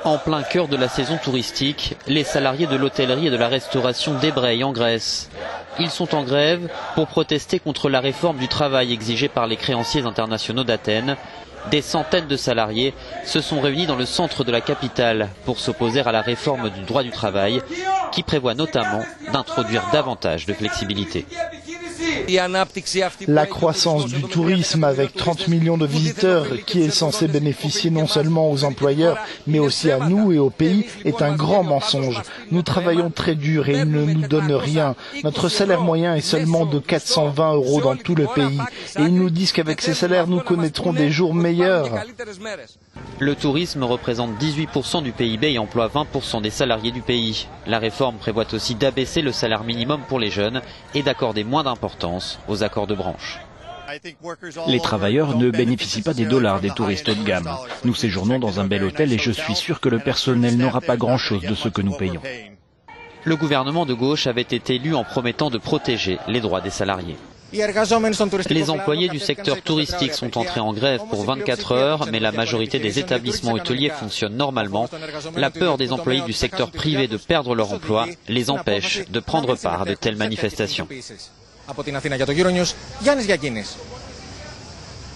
En plein cœur de la saison touristique, les salariés de l'hôtellerie et de la restauration débrayent en Grèce. Ils sont en grève pour protester contre la réforme du travail exigée par les créanciers internationaux d'Athènes. Des centaines de salariés se sont réunis dans le centre de la capitale pour s'opposer à la réforme du droit du travail qui prévoit notamment d'introduire davantage de flexibilité. La croissance du tourisme avec 30 millions de visiteurs qui est censé bénéficier non seulement aux employeurs mais aussi à nous et au pays est un grand mensonge. Nous travaillons très dur et ils ne nous donnent rien. Notre salaire moyen est seulement de 420 € dans tout le pays et ils nous disent qu'avec ces salaires nous connaîtrons des jours meilleurs. Le tourisme représente 18% du PIB et emploie 20% des salariés du pays. La réforme prévoit aussi d'abaisser le salaire minimum pour les jeunes et d'accorder moins d'importance aux accords de branche. Les travailleurs ne bénéficient pas des dollars des touristes haut de gamme. Nous séjournons dans un bel hôtel et je suis sûr que le personnel n'aura pas grand-chose de ce que nous payons. Le gouvernement de gauche avait été élu en promettant de protéger les droits des salariés. Les employés du secteur touristique sont entrés en grève pour 24 heures, mais la majorité des établissements hôteliers fonctionnent normalement. La peur des employés du secteur privé de perdre leur emploi les empêche de prendre part à de telles manifestations.